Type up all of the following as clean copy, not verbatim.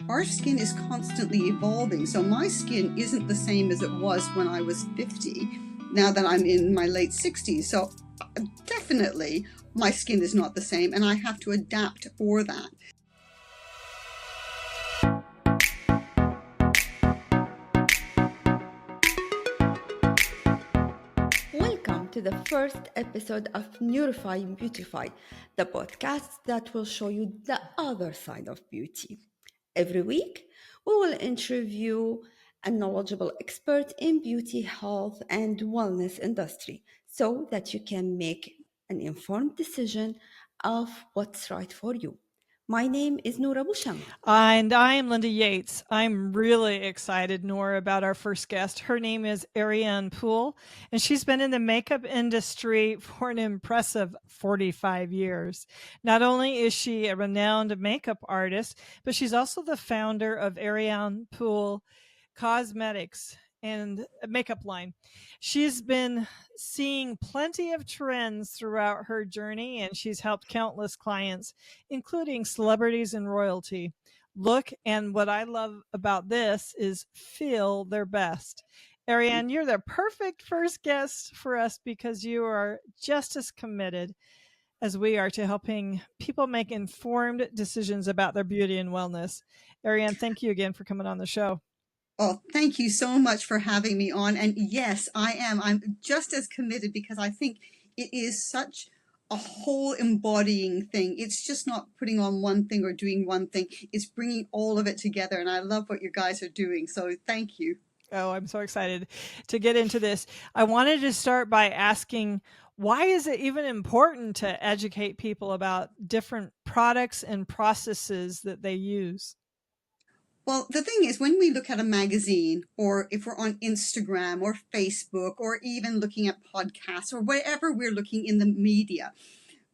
our skin is constantly evolving. So my skin isn't the same as it was when I was 50, now that I'm in my late 60s. So definitely my skin is not the same, and I have to adapt for that. Welcome to the first episode of Neurify and Beautify, the podcast that will show you the other side of beauty. Every week, we will interview a knowledgeable expert in beauty, health, and wellness industry so that you can make an informed decision of what's right for you. My name is Noura Boucham. And I am Linda Yates. I'm really excited, Nora, about our first guest. Her name is Ariane Poole, and she's been in the makeup industry for an impressive 45 years. Not only is she a renowned makeup artist, but she's also the founder of Ariane Poole Cosmetics and a makeup line. She's been seeing plenty of trends throughout her journey, and she's helped countless clients, including celebrities and royalty, look, and what I love about this is feel their best. Ariane, you're the perfect first guest for us because you are just as committed as we are to helping people make informed decisions about their beauty and wellness. Ariane, thank you again for coming on the show. Oh, thank you so much for having me on. And yes, I am. I'm just as committed because I think it is such a whole embodying thing. It's just not putting on one thing or doing one thing. It's bringing all of it together. And I love what you guys are doing. So thank you. Oh, I'm so excited to get into this. I wanted to start by asking, why is it even important to educate people about different products and processes that they use? Well, the thing is, when we look at a magazine, or if we're on Instagram or Facebook, or even looking at podcasts, or wherever we're looking in the media,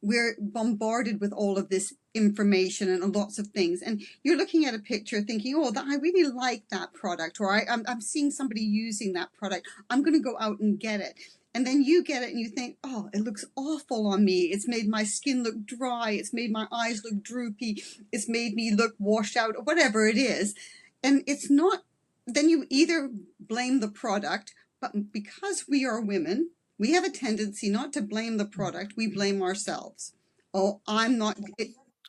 we're bombarded with all of this information and lots of things. And you're looking at a picture thinking, oh, I really like that product, or I'm seeing somebody using that product. I'm going to go out and get it. And then you get it and you think, oh, it looks awful on me. It's made my skin look dry. It's made my eyes look droopy. It's made me look washed out, or whatever it is. And it's not, then you either blame the product, but because we are women, we have a tendency not to blame the product, we blame ourselves. Oh, I'm not,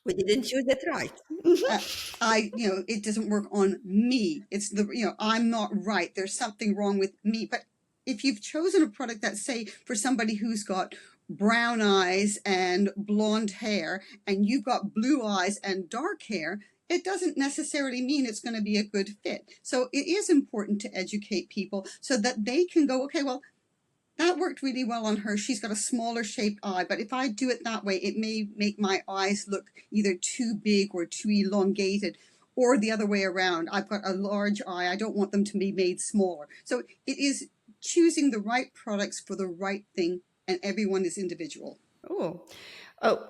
We didn't use it right. it doesn't work on me. It's I'm not right. There's something wrong with me. But if you've chosen a product that, say, for somebody who's got brown eyes and blonde hair, and you've got blue eyes and dark hair, it doesn't necessarily mean it's going to be a good fit. So it is important to educate people so that they can go, okay, well, that worked really well on her. She's got a smaller shaped eye, but if I do it that way, it may make my eyes look either too big or too elongated, or the other way around. I've got a large eye. I don't want them to be made smaller. So it is choosing the right products for the right thing, and everyone is individual. Oh,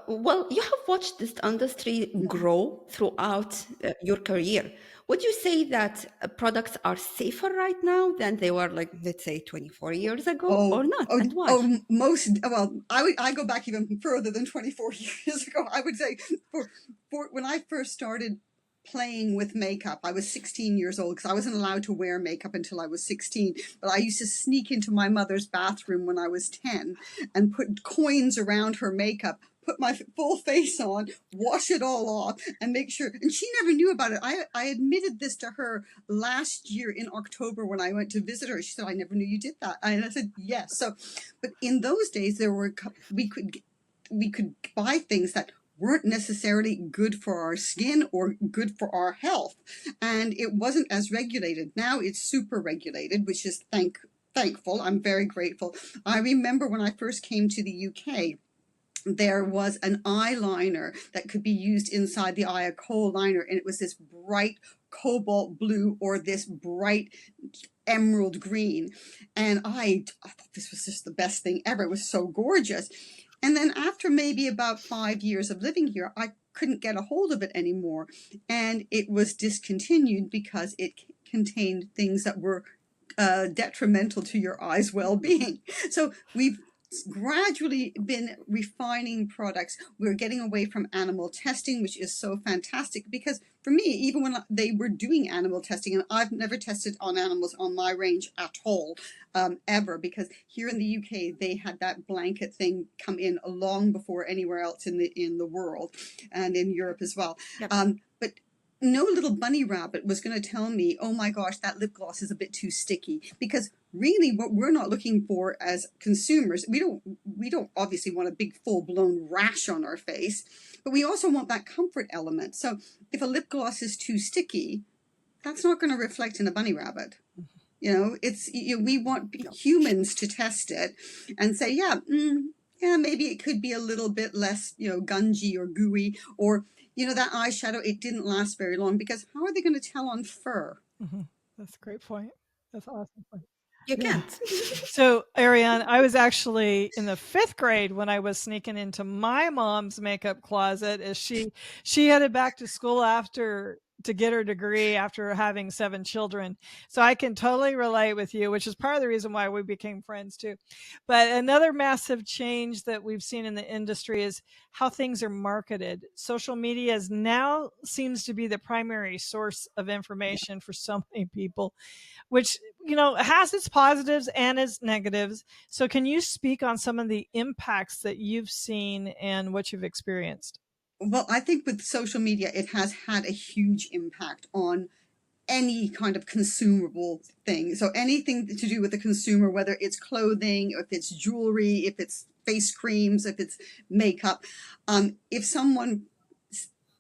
well, you have watched this industry grow throughout your career. Would you say that products are safer right now than they were, like, let's say, 24 years ago, Oh, or not? oh, And why? oh, I go back even further than 24 years ago. I would say for when I first started playing with makeup, I was 16 years old because I wasn't allowed to wear makeup until I was 16. But I used to sneak into my mother's bathroom when I was 10 and put coins around her makeup, put my full face on, wash it all off, and make sure. And she never knew about it. I admitted this to her last year in October when I went to visit her. She said, I never knew you did that. And I said, yes. So, but in those days, we could buy things that weren't necessarily good for our skin or good for our health. And it wasn't as regulated. Now it's super regulated, which is thankful. I'm very grateful. I remember when I first came to the UK, there was an eyeliner that could be used inside the eye, a kohl liner, and it was this bright cobalt blue or this bright emerald green. And I thought this was just the best thing ever. It was so gorgeous. And then after maybe about 5 years of living here, I couldn't get a hold of it anymore. And it was discontinued because it contained things that were detrimental to your eye's well-being. So we've gradually been refining products. We're getting away from animal testing, which is so fantastic, because for me, even when they were doing animal testing, and I've never tested on animals on my range at all, ever, because here in the UK they had that blanket thing come in long before anywhere else in the world, and in Europe as well. Yep. But no little bunny rabbit was going to tell me, oh my gosh, that lip gloss is a bit too sticky, because really what we're not looking for as consumers, we don't obviously want a big full-blown rash on our face, but we also want that comfort element. So if a lip gloss is too sticky, that's not going to reflect in a bunny rabbit. You know, we want humans to test it and say, yeah, maybe it could be a little bit less, gungy or gooey, or that eyeshadow, it didn't last very long, because how are they going to tell on fur? Mm-hmm. That's a great point. That's an awesome point. You Yeah. can't. So, Ariane, I was actually in the 5th grade when I was sneaking into my mom's makeup closet as she headed back to school to get her degree after having 7 children. So I can totally relate with you, which is part of the reason why we became friends too. But another massive change that we've seen in the industry is how things are marketed. Social media now seems to be the primary source of information for so many people, which has its positives and its negatives. So can you speak on some of the impacts that you've seen and what you've experienced? Well, I think with social media, it has had a huge impact on any kind of consumable thing. So anything to do with the consumer, whether it's clothing, if it's jewelry, if it's face creams, if it's makeup, if someone,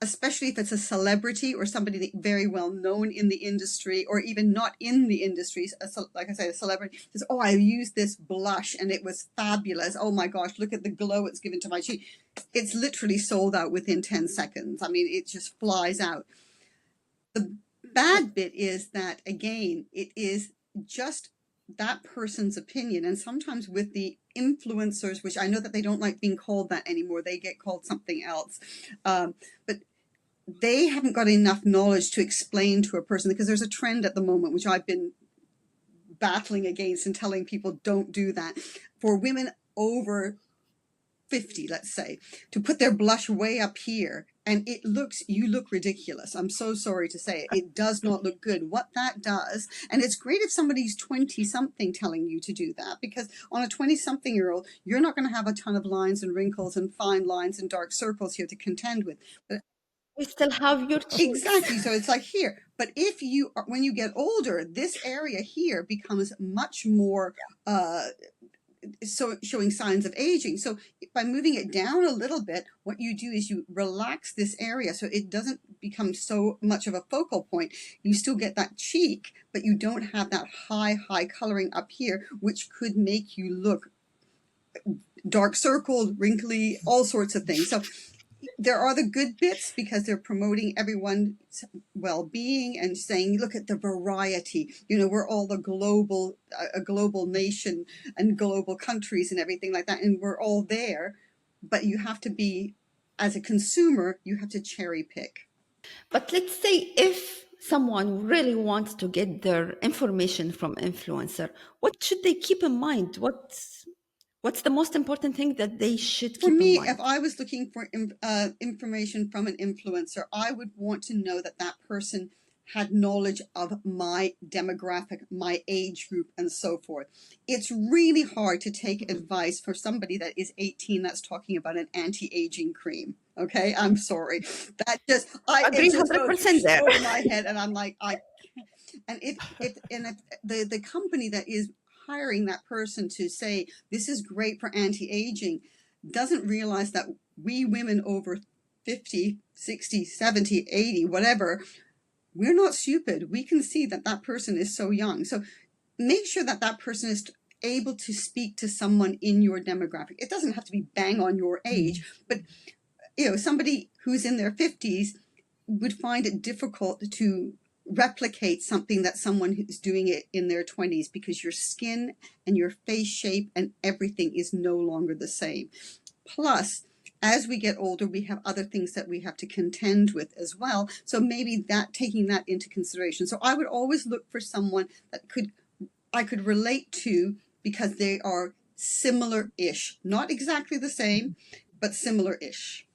especially if it's a celebrity or somebody very well known in the industry, or even not in the industry, like I said, a celebrity says, oh, I used this blush and it was fabulous. Oh my gosh, look at the glow it's given to my cheek. It's literally sold out within 10 seconds. I mean, it just flies out. The bad bit is that, again, it is just that person's opinion. And sometimes with the influencers, which I know that they don't like being called that anymore, they get called something else. But they haven't got enough knowledge to explain to a person, because there's a trend at the moment, which I've been battling against and telling people don't do that, for women over 50, let's say, to put their blush way up here, and you look ridiculous. I'm so sorry to say it. It does not look good. What that does, and it's great if somebody's 20 something telling you to do that, because on a 20 something year old, you're not going to have a ton of lines and wrinkles and fine lines and dark circles here to contend with. But We still have your cheeks. exactly. So it's like here. But when you get older, this area here becomes much more showing signs of aging. So by moving it down a little bit, what you do is you relax this area so it doesn't become so much of a focal point. You still get that cheek, but you don't have that high coloring up here, which could make you look dark circled, wrinkly, all sorts of things. So there are the good bits, because they're promoting everyone's well-being and saying, look at the variety. We're all a global nation and global countries and everything like that, and we're all there. But you have to be, as a consumer, you have to cherry pick. But let's say if someone really wants to get their information from influencer, what should they keep in mind? What's the most important thing that they should For keep in me, mind? if I was looking for information from an influencer, I would want to know that that person had knowledge of my demographic, my age group, and so forth. It's really hard to take advice for somebody that is 18 that's talking about an anti-aging cream. Okay, I'm sorry. That just Agree it just 100% goes there. over my head, and I'm like, and if the company that is hiring that person to say this is great for anti-aging doesn't realize that we women over 50, 60, 70, 80, whatever, we're not stupid. We can see that that person is so young. So make sure that that person is able to speak to someone in your demographic. It doesn't have to be bang on your age, but somebody who's in their 50s would find it difficult to replicate something that someone who's doing it in their 20s, because your skin and your face shape and everything is no longer the same. Plus, as we get older, we have other things that we have to contend with as well. So maybe taking that into consideration. So I would always look for someone that I could relate to, because they are similar-ish. Not exactly the same, but similar-ish.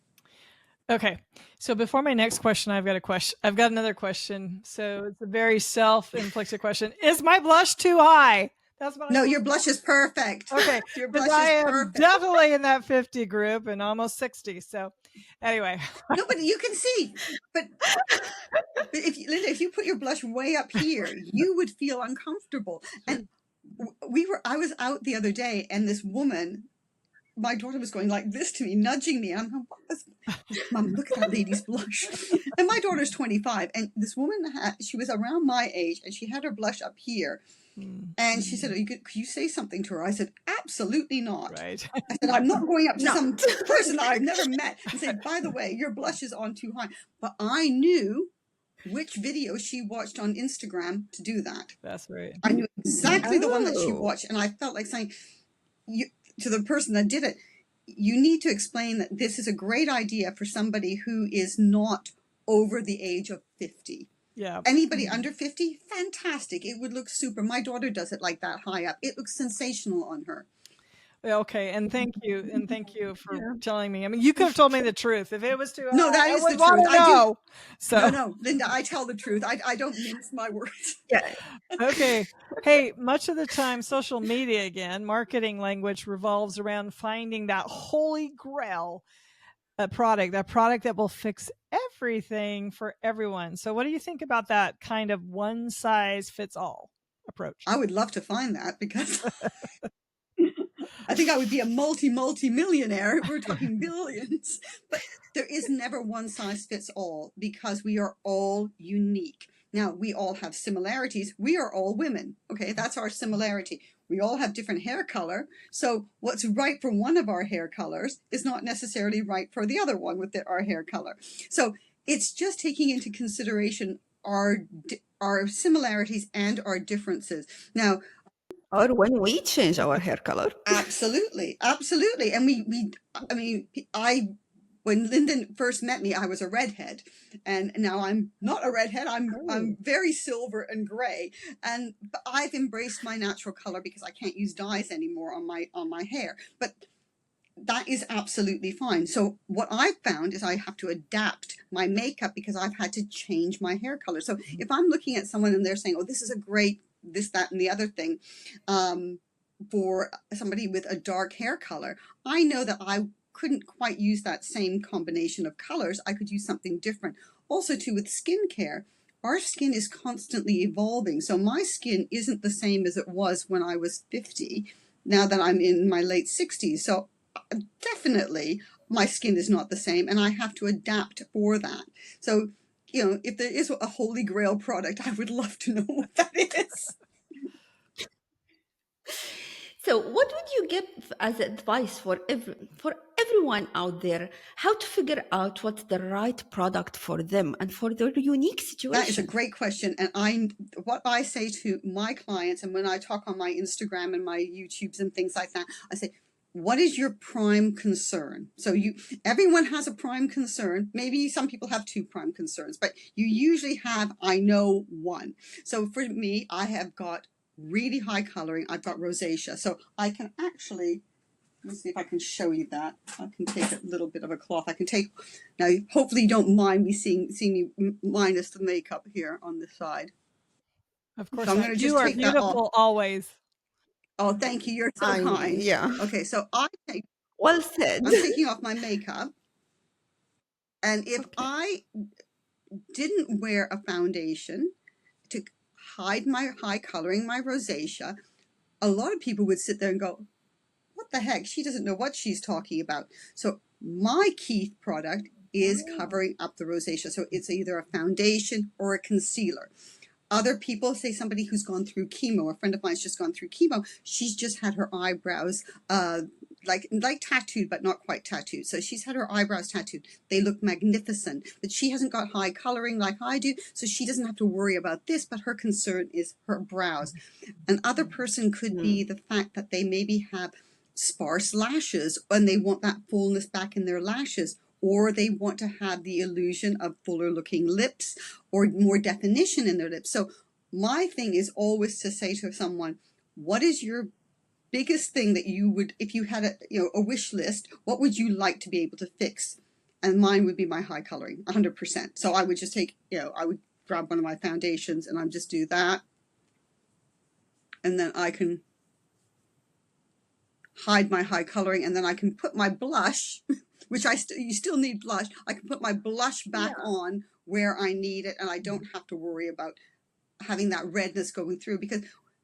Okay. So before my next question, I've got another question. So it's a very self-inflicted question. Is my blush too high? That's what I No, want your to blush is perfect. know. Okay. Your Because blush I is am perfect. definitely in that 50 group and almost 60. So anyway. No, but you can see. But if Linda, if you put your blush way up here, you would feel uncomfortable. And I was out the other day, and this woman, my daughter was going like this to me, nudging me. I'm going, Mom, look at that lady's blush. And my daughter's 25, and this woman she was around my age, and she had her blush up here. And she said, could you say something to her? I said, absolutely not. Right. I said, I'm not going up to No. some person I've never met and say, by the way, your blush is on too high. But I knew which video she watched on Instagram to do that. That's right. I knew exactly the one that she Oh. watched, and I felt like saying to the person that did it, you need to explain that this is a great idea for somebody who is not over the age of 50. Yeah. Anybody under 50, fantastic. It would look super. My daughter does it like that high up. It looks sensational on her. Okay, and thank you, for telling me. I mean, you could have told me the truth. If it was too high, No, that I is would the want truth. to I do. know. So No, Linda, I tell the truth. I don't mince my words. Yeah. okay. Hey, much of the time, social media, again, marketing language revolves around finding that holy grail that product that will fix everything for everyone. So what do you think about that kind of one size fits all approach? I would love to find that, because I think I would be a multi-millionaire if we're talking billions. But there is never one size fits all, because we are all unique. Now, we all have similarities. We are all women. Okay, that's our similarity. We all have different hair color. So what's right for one of our hair colors is not necessarily right for the other one with our hair color. So it's just taking into consideration our similarities and our differences. Now, Or when we change our hair color. absolutely. And when Lyndon first met me, I was a redhead, and now I'm not a redhead. I'm very silver and gray, but I've embraced my natural color because I can't use dyes anymore on my hair. But that is absolutely fine. So what I've found is I have to adapt my makeup because I've had to change my hair color. So if I'm looking at someone and they're saying, "Oh, this is a great this, that, and the other thing," for somebody with a dark hair color, I know that I couldn't quite use that same combination of colors. I could use something different. Also, too, with skincare, our skin is constantly evolving. So my skin isn't the same as it was when I was 50, now that I'm in my late 60s. So definitely my skin is not the same, and I have to adapt for that. So, if there is a holy grail product, I would love to know what that is. So, what would you give as advice for everyone out there, how to figure out what's the right product for them and for their unique situation? That is a great question. And what I say to my clients, and when I talk on my Instagram and my YouTubes and things like that, I say, what is your prime concern? So everyone has a prime concern. Maybe some people have two prime concerns, but you usually have, I know, one. So for me, I have got really high coloring. I've got rosacea. So I can actually, let me see if I can show you that. I can take a little bit of a cloth. Now hopefully you don't mind me seeing me minus the makeup here on this side. Of course, So I'm going to just you are take that off. beautiful always. Oh, thank you. You're so kind. Yeah. Okay, so Well said. I'm taking off my makeup. And if I didn't wear a foundation to hide my high coloring, my rosacea, a lot of people would sit there and go, what the heck? She doesn't know what she's talking about. So my key product is covering up the rosacea. So it's either a foundation or a concealer. Other people, say somebody who's gone through chemo, a friend of mine's just gone through chemo, she's just had her eyebrows like tattooed, but not quite tattooed. So she's had her eyebrows tattooed. They look magnificent, but she hasn't got high coloring like I do, so she doesn't have to worry about this, but her concern is her brows. Another person could be the fact that they maybe have sparse lashes and they want that fullness back in their lashes, or they want to have the illusion of fuller looking lips or more definition in their lips. So my thing is always to say to someone, what is your biggest thing that you would, if you had a wish list, what would you like to be able to fix? And mine would be my high coloring, 100%. So I would just take, I would grab one of my foundations and I'd just do that. And then I can hide my high coloring, and then I can put my blush, which you still need blush. I can put my blush back on where I need it, and I don't have to worry about having that redness going through, because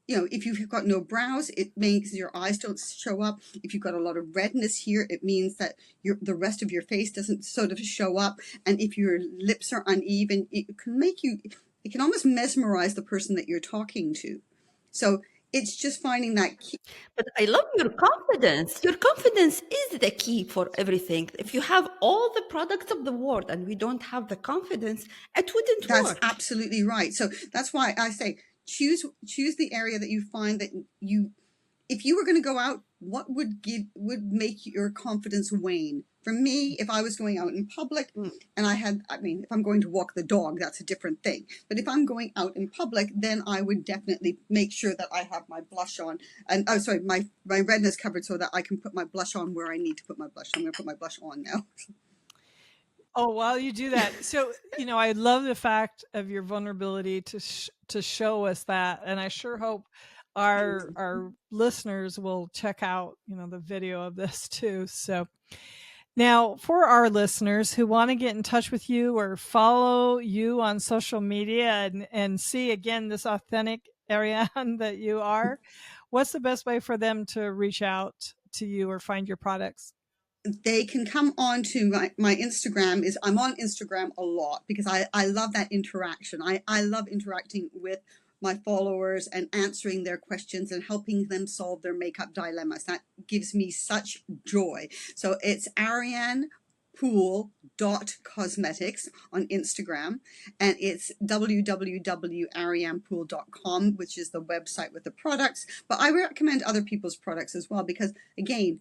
if you've got no brows, it makes your eyes don't show up. If you've got a lot of redness here, it means that the rest of your face doesn't sort of show up. And if your lips are uneven, it can almost mesmerize the person that you're talking to. So it's just finding that key. But I love your confidence. Your confidence is the key for everything. If you have all the products of the world and we don't have the confidence, it wouldn't That's work. absolutely right. So that's why I say choose the area that you find that if you were going to go out, what would make your confidence wane? For me, if I was going out in public and if I'm going to walk the dog, that's a different thing. But if I'm going out in public, then I would definitely make sure that I have my blush on and my redness covered so that I can put my blush on where I need to put my blush. I'm going to put my blush on now. Oh, while you do that, so I love the fact of your vulnerability to show us that, and I sure hope our listeners will check out the video of this too. So now, for our listeners who want to get in touch with you or follow you on social media and see again this authentic Ariane that you are, what's the best way for them to reach out to you or find your products? They can come on to my Instagram. I'm on Instagram a lot because I love that interaction. I love interacting with my followers and answering their questions and helping them solve their makeup dilemmas. That gives me such joy. So it's Ariane Poole Cosmetics on Instagram, and it's www.arianepoole.com, which is the website with the products. But I recommend other people's products as well, because again,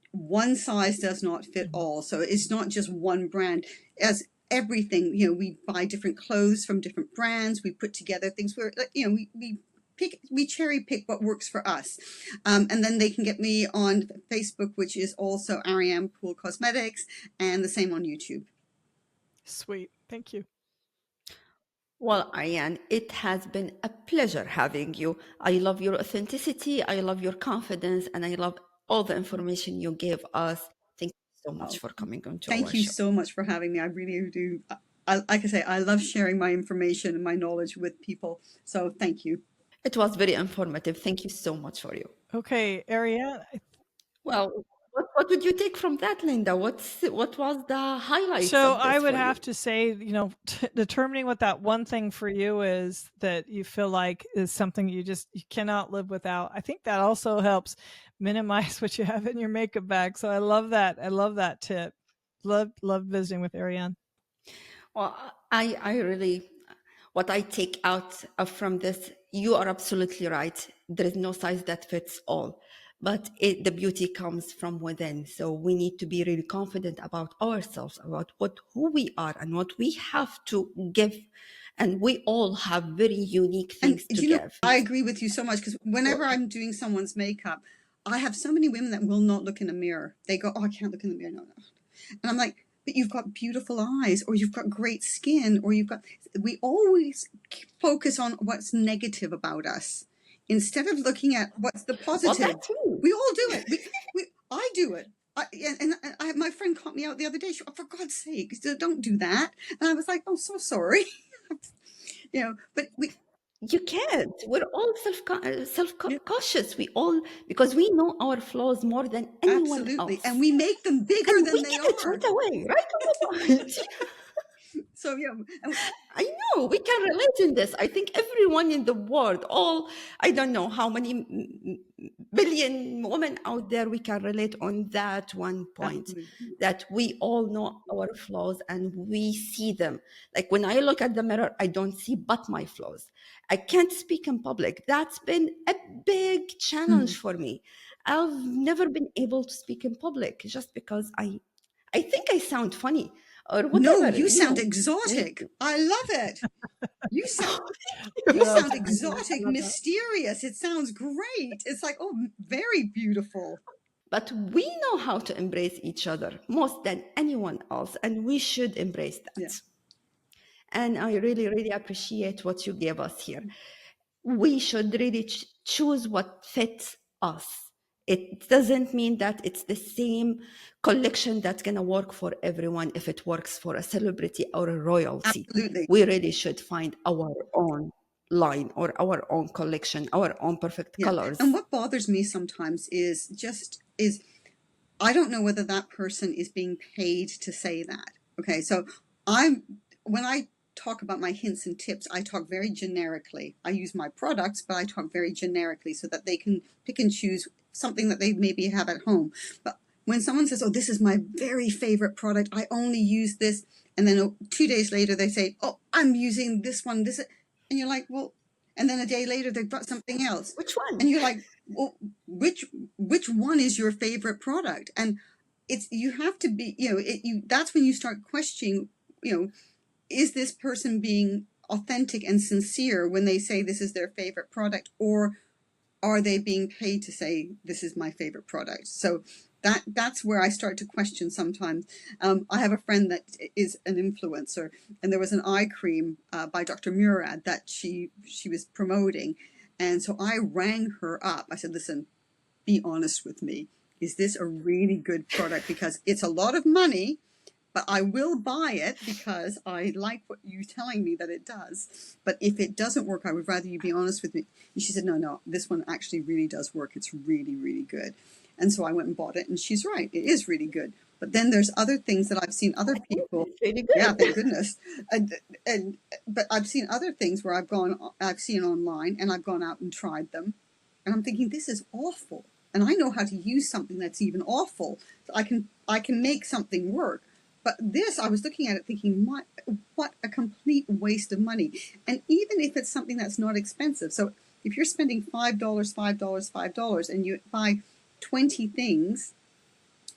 one size does not fit all. So it's not just one brand. As everything, we buy different clothes from different brands. We put together things where, we cherry pick what works for us. And then they can get me on Facebook, which is also Ariane Poole Cosmetics, and the same on YouTube. Sweet. Thank you. Well, Ariane, it has been a pleasure having you. I love your authenticity. I love your confidence, and I love all the information you gave us. Thank you so much for coming on to our show. Thank you so much for having me. I really do. Like I say, I love sharing my information and my knowledge with people. So thank you. It was very informative. Thank you so much for you. Okay, Ariane. Well, what would you take from that, Linda? What was the highlights So of this I would for have you? to say, determining what that one thing for you is that you feel like is something you cannot live without. I think that also helps minimize what you have in your makeup bag. So I love that. I love that tip. Love visiting with Ariane. Well, I really, what I take out from this, you are absolutely right. There is no size that fits all, but the beauty comes from within. So we need to be really confident about ourselves, about who we are and what we have to give. And we all have very unique things to give. I agree with you so much, because whenever I'm doing someone's makeup, I have so many women that will not look in a mirror. They go, "Oh, I can't look in the mirror." No. And I'm like, but you've got beautiful eyes, or you've got great skin, or we always focus on what's negative about us instead of looking at what's the positive. Well, that's true. We all do it. I do it. My friend caught me out the other day. She, "Oh, for God's sake, don't do that." And I was like, "Oh, so sorry." But you can't. We're all self-cautious. We all, because we know our flaws more than anyone absolutely, else. and we make them bigger And than we they get it are. right away, right on the point. So yeah, I know we can relate in this. I think everyone in the world, I don't know how many billion women out there, we can relate on that one point, absolutely. that we all know our flaws and we see them. Like when I look at the mirror, I don't see but my flaws. I can't speak in public. That's been a big challenge for me. I've never been able to speak in public just because I think I sound funny. or No, whatever. you sound exotic. I love it. You sound exotic, mysterious. It sounds great. It's like, oh, very beautiful. But we know how to embrace each other most than anyone else, and we should embrace that. Yeah. And I really, really appreciate what you gave us here. We should really choose what fits us. It doesn't mean that it's the same collection that's going to work for everyone if it works for a celebrity or a royalty. Absolutely. We really should find our own line or our own collection, our own perfect colors. And what bothers me sometimes is I don't know whether that person is being paid to say that. Okay, so when I talk about my hints and tips, I talk very generically. I use my products, but I talk very generically so that they can pick and choose something that they maybe have at home. But when someone says, oh, this is my very favorite product, I only use this, and then 2 days later they say, oh, I'm using this one, and you're like, well, and then a day later they've got something else. Which one? And you're like, well, which one is your favorite product? And you have to be, that's when you start questioning, is this person being authentic and sincere when they say this is their favorite product, or are they being paid to say this is my favorite product? So that's where I start to question sometimes. I have a friend that is an influencer, and there was an eye cream by Dr. Murad that she was promoting. And so I rang her up. I said, listen, be honest with me. Is this a really good product? Because it's a lot of money, but I will buy it because I like what you're telling me that it does. But if it doesn't work, I would rather you be honest with me. And she said, no, this one actually really does work. It's really, really good. And so I went and bought it, and she's right. It is really good. But then there's other things that I've seen other people. It's really good. Yeah, thank goodness. But I've seen other things where I've seen online, and I've gone out and tried them, and I'm thinking, this is awful. And I know how to use something that's even awful. I can make something work. But this, I was looking at it thinking, what a complete waste of money. And even if it's something that's not expensive, so if you're spending $5, and you buy 20 things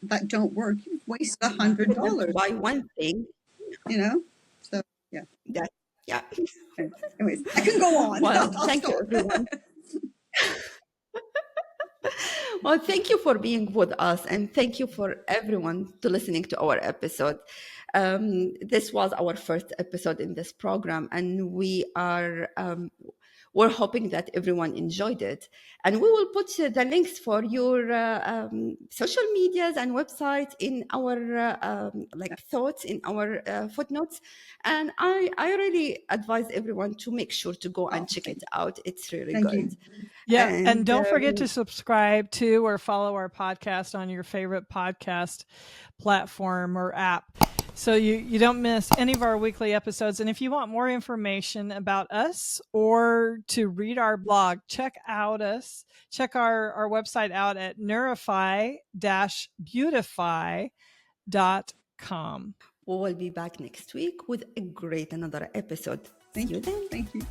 that don't work, you've wasted $100. Buy one thing. So yeah. Yeah. Anyways, I can go on. Well, thank you, everyone. Well, thank you for being with us, and thank you for everyone to listening to our episode. This was our first episode in this program, and we're hoping that everyone enjoyed it. And we will put the links for your social medias and websites in our thoughts in our footnotes. And I really advise everyone to make sure to go and check it out. It's really Thank good. you. Yeah. And don't forget to subscribe to or follow our podcast on your favorite podcast platform or app, so you don't miss any of our weekly episodes. And if you want more information about us or to read our blog, check our website out at neurify-beautify.com. We will be back next week with another episode. See you then. Thank you.